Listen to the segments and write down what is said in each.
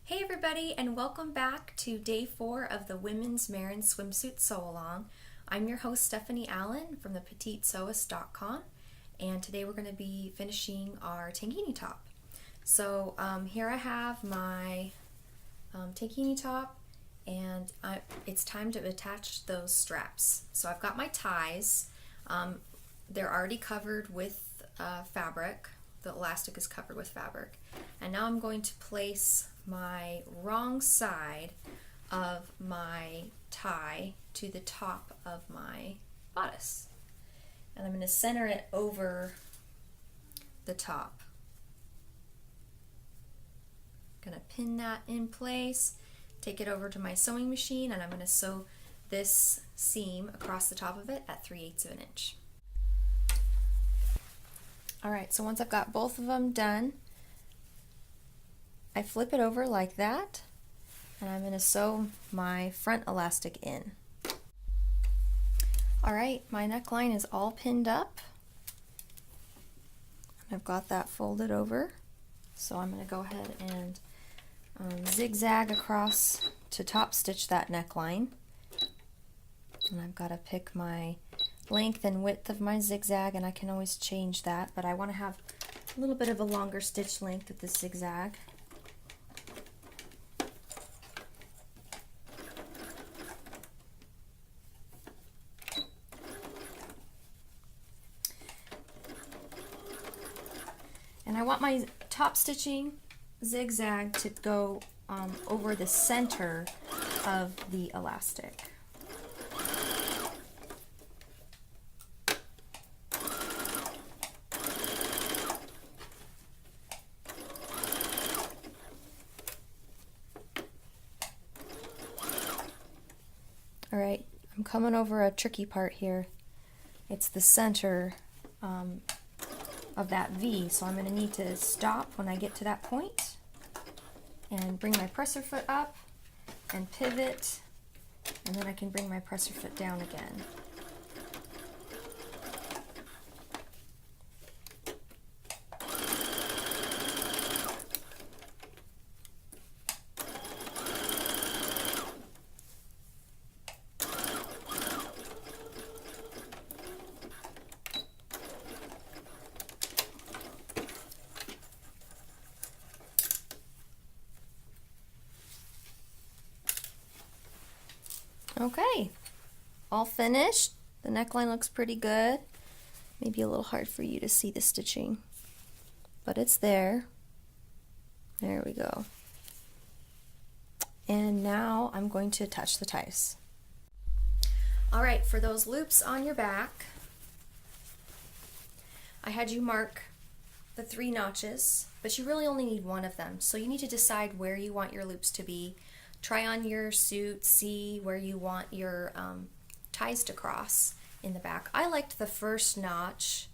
Hey everybody, and welcome back to day 4 of the Women's Mairin Swimsuit Sew Along. I'm your host Stephanie Allen from the PetiteSewist.com, and today we're going to be finishing our Tankini top. So here I have my Tankini top, and it's time to attach those straps. So I've got my ties. They're already covered with fabric. The elastic is covered with fabric. And now I'm going to place my wrong side of my tie to the top of my bodice. And I'm going to center it over the top. I'm going to pin that in place, take it over to my sewing machine, and I'm going to sew this seam across the top of it at 3/8 of an inch. Alright, so once I've got both of them done, I flip it over like that, and I'm going to sew my front elastic in. Alright, my neckline is all pinned up. I've got that folded over, so I'm going to go ahead and zigzag across to top stitch that neckline. And I've got to pick my length and width of my zigzag, and I can always change that, but I want to have a little bit of a longer stitch length with the zigzag. And I want my top stitching zigzag to go over the center of the elastic. Alright, I'm coming over a tricky part here. It's the center of that V, so I'm going to need to stop when I get to that point and bring my presser foot up and pivot, and then I can bring my presser foot down again. Okay, all finished. The neckline looks pretty good. Maybe a little hard for you to see the stitching, but it's there. There we go. And now I'm going to attach the ties. Alright, for those loops on your back, I had you mark the 3 notches, but you really only need 1 of them, so you need to decide where you want your loops to be. Try on your suit, see where you want your ties to cross in the back. I liked the first notch,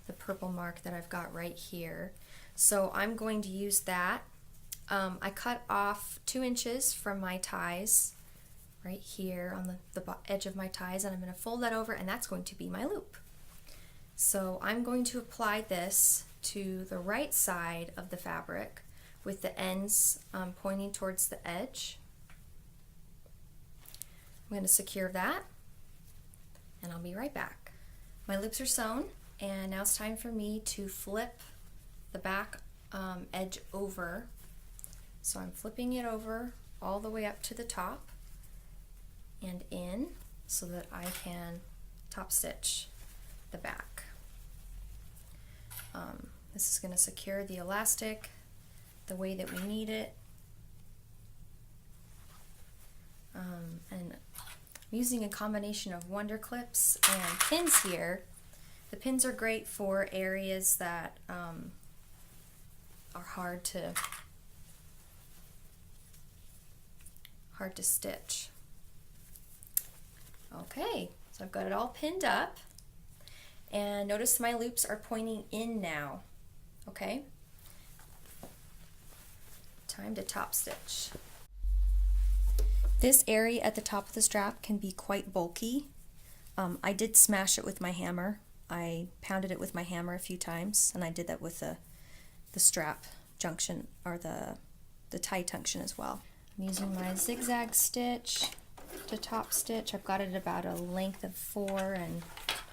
the purple mark that I've got right here, so I'm going to use that. I cut off 2 inches from my ties right here on the edge of my ties, and I'm going to fold that over, and that's going to be my loop. So I'm going to apply this to the right side of the fabric with the ends pointing towards the edge. I'm going to secure that, and I'll be right back. My loops are sewn, and now it's time for me to flip the back edge over. So I'm flipping it over all the way up to the top and in so that I can top stitch the back. This is going to secure the elastic the way that we need it. And I'm using a combination of Wonder Clips and pins here. The pins are great for areas that are hard to stitch. Okay, so I've got it all pinned up, and notice my loops are pointing in now. Okay, time to top stitch. This area at the top of the strap can be quite bulky. I did smash it with my hammer. I pounded it with my hammer a few times, and I did that with the strap junction, or the the tie tension as well. I'm using my zigzag stitch to top stitch. I've got it at about a length of 4, and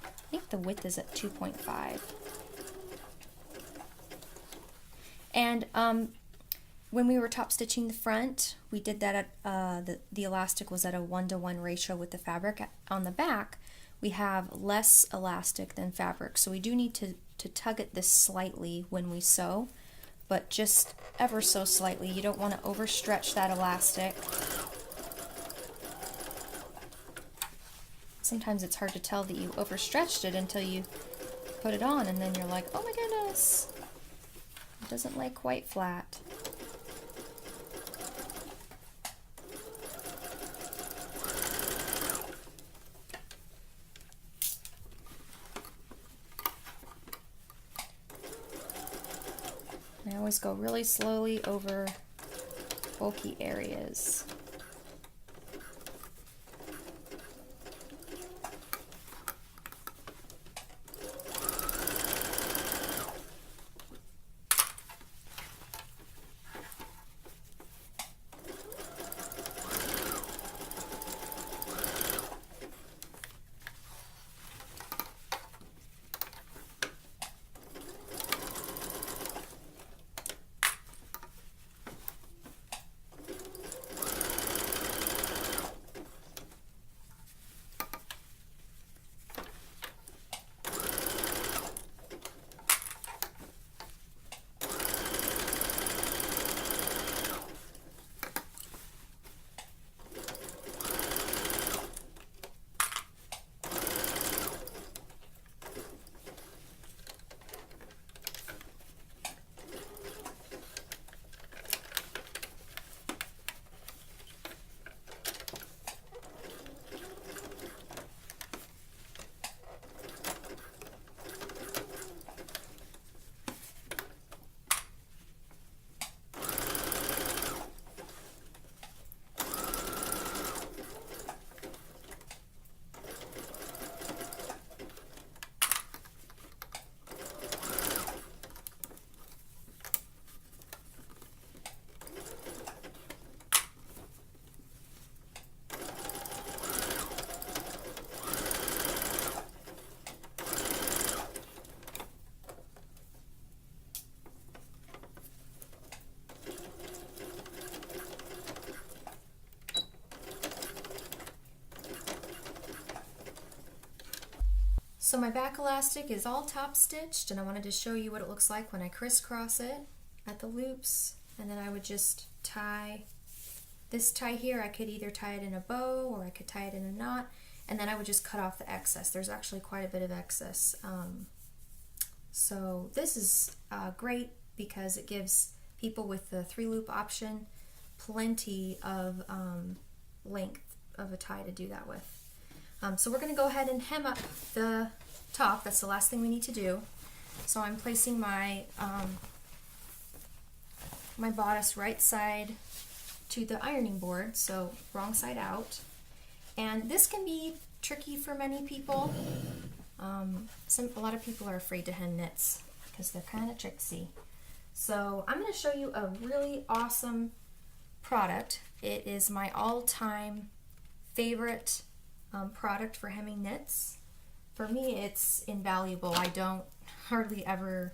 I think the width is at 2.5. And when we were top stitching the front, we did that at the elastic was at a 1-to-1 ratio with the fabric. On the back, we have less elastic than fabric, so we do need to tug at this slightly when we sew, but just ever so slightly. You don't want to overstretch that elastic. Sometimes it's hard to tell that you overstretched it until you put it on, and then you're like, oh my goodness, it doesn't lay quite flat. I always go really slowly over bulky areas. So my back elastic is all top stitched, and I wanted to show you what it looks like when I crisscross it at the loops, and then I would just tie this tie here. I could either tie it in a bow or I could tie it in a knot, and then I would just cut off the excess. There's actually quite a bit of excess. So this is great because it gives people with the 3-loop option plenty of length of a tie to do that with. So we're going to go ahead and hem up the top. That's the last thing we need to do. So I'm placing my my bodice right side to the ironing board, so wrong side out. And this can be tricky for many people. A lot of people are afraid to hem knits because they're kind of tricksy. So I'm going to show you a really awesome product. It is my all-time favorite product for hemming knits. For me, it's invaluable. I don't hardly ever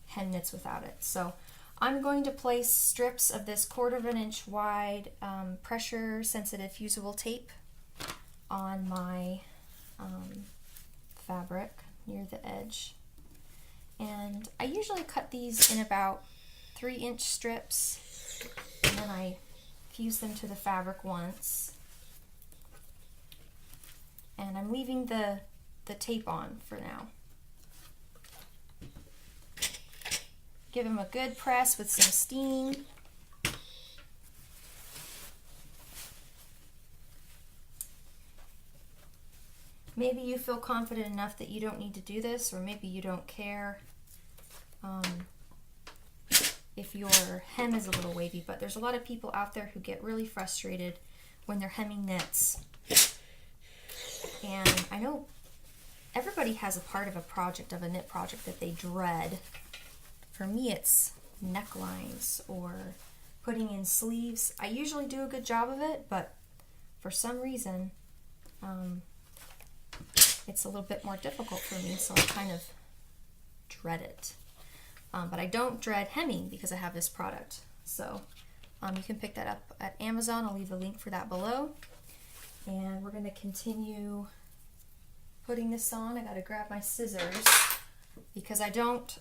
hem knits without it. So I'm going to place strips of this 1/4 inch wide pressure sensitive fusible tape on my fabric near the edge. And I usually cut these in about 3-inch strips, and then I fuse them to the fabric once. And I'm leaving the tape on for now. Give them a good press with some steam. Maybe you feel confident enough that you don't need to do this, or maybe you don't care if your hem is a little wavy, but there's a lot of people out there who get really frustrated when they're hemming knits. And I know everybody has a part of a knit project that they dread. For me, it's necklines or putting in sleeves. I usually do a good job of it, but for some reason it's a little bit more difficult for me, so I kind of dread it. But I don't dread hemming because I have this product. So you can pick that up at Amazon. I'll leave a link for that below. And we're going to continue putting this on. I got to grab my scissors because I don't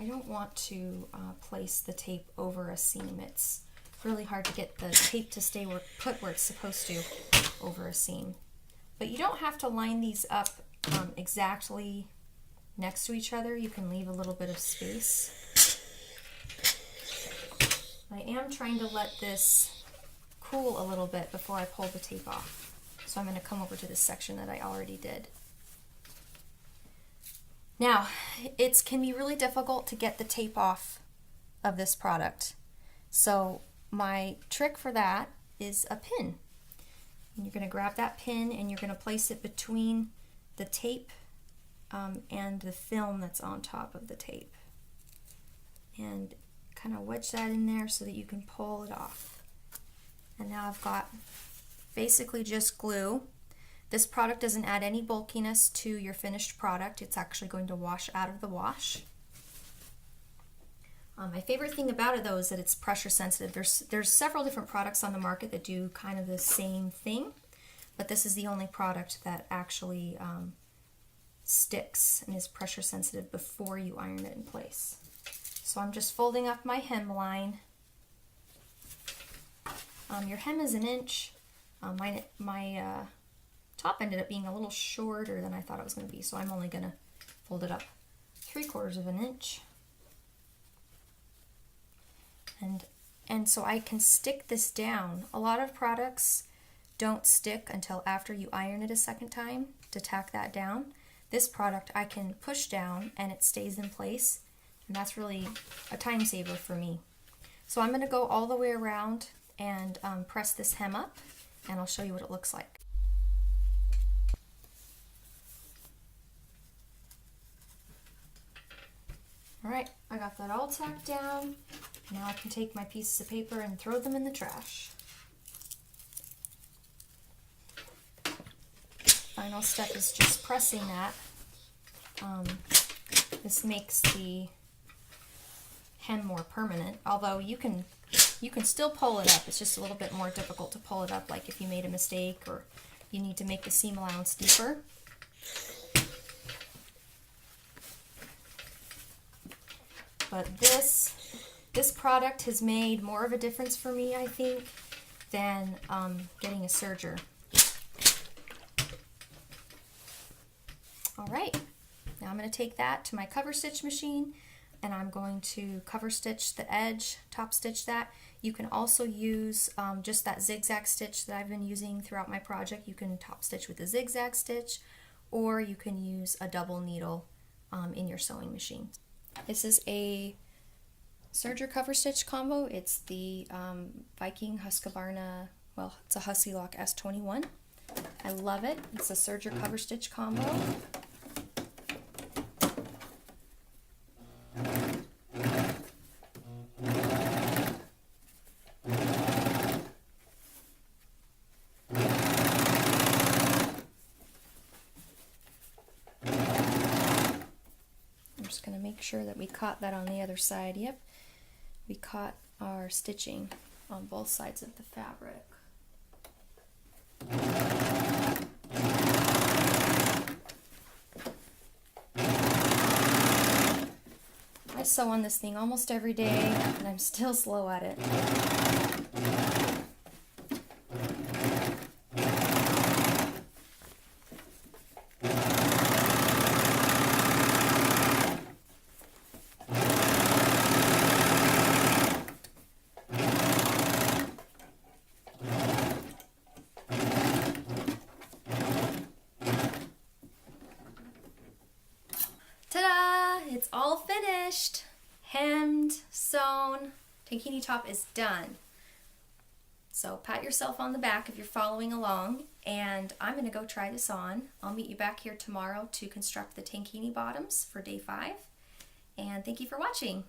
want to place the tape over a seam. It's really hard to get the tape to stay put where it's supposed to over a seam. But you don't have to line these up exactly next to each other. You can leave a little bit of space. I am trying to let this cool a little bit before I pull the tape off. So I'm going to come over to this section that I already did. Now, it can be really difficult to get the tape off of this product. So my trick for that is a pin. And you're going to grab that pin and you're going to place it between the tape and the film that's on top of the tape. And kind of wedge that in there so that you can pull it off. And now I've got basically just glue. This product doesn't add any bulkiness to your finished product. It's actually going to wash out of the wash. My favorite thing about it though is that it's pressure sensitive. There's several different products on the market that do kind of the same thing, but this is the only product that actually sticks and is pressure sensitive before you iron it in place. So I'm just folding up my hem line. Your hem is 1 inch. My top ended up being a little shorter than I thought it was going to be, so I'm only going to fold it up 3/4 of an inch. And so I can stick this down. A lot of products don't stick until after you iron it a second time to tack that down. This product I can push down and it stays in place, and that's really a time saver for me. So I'm going to go all the way around and press this hem up, and I'll show you what it looks like. Alright, I got that all tacked down. Now I can take my pieces of paper and throw them in the trash. Final step is just pressing that. This makes the hem more permanent, although you can still pull it up. It's just a little bit more difficult to pull it up, like if you made a mistake or you need to make the seam allowance deeper. But this product has made more of a difference for me, I think, than getting a serger. Alright, now I'm going to take that to my cover stitch machine and I'm going to cover stitch the edge, top stitch that. You can also use just that zigzag stitch that I've been using throughout my project. You can top stitch with a zigzag stitch, or you can use a double needle in your sewing machine. This is a serger cover stitch combo. It's the Viking Husqvarna, well, it's a Husky Lock S21. I love it. It's a serger cover stitch combo. Going to make sure that we caught that on the other side. Yep, we caught our stitching on both sides of the fabric. I sew on this thing almost every day and I'm still slow at it. Ta-da! It's all finished. Hemmed, sewn, tankini top is done. So pat yourself on the back if you're following along, and I'm going to go try this on. I'll meet you back here tomorrow to construct the tankini bottoms for day 5. And thank you for watching.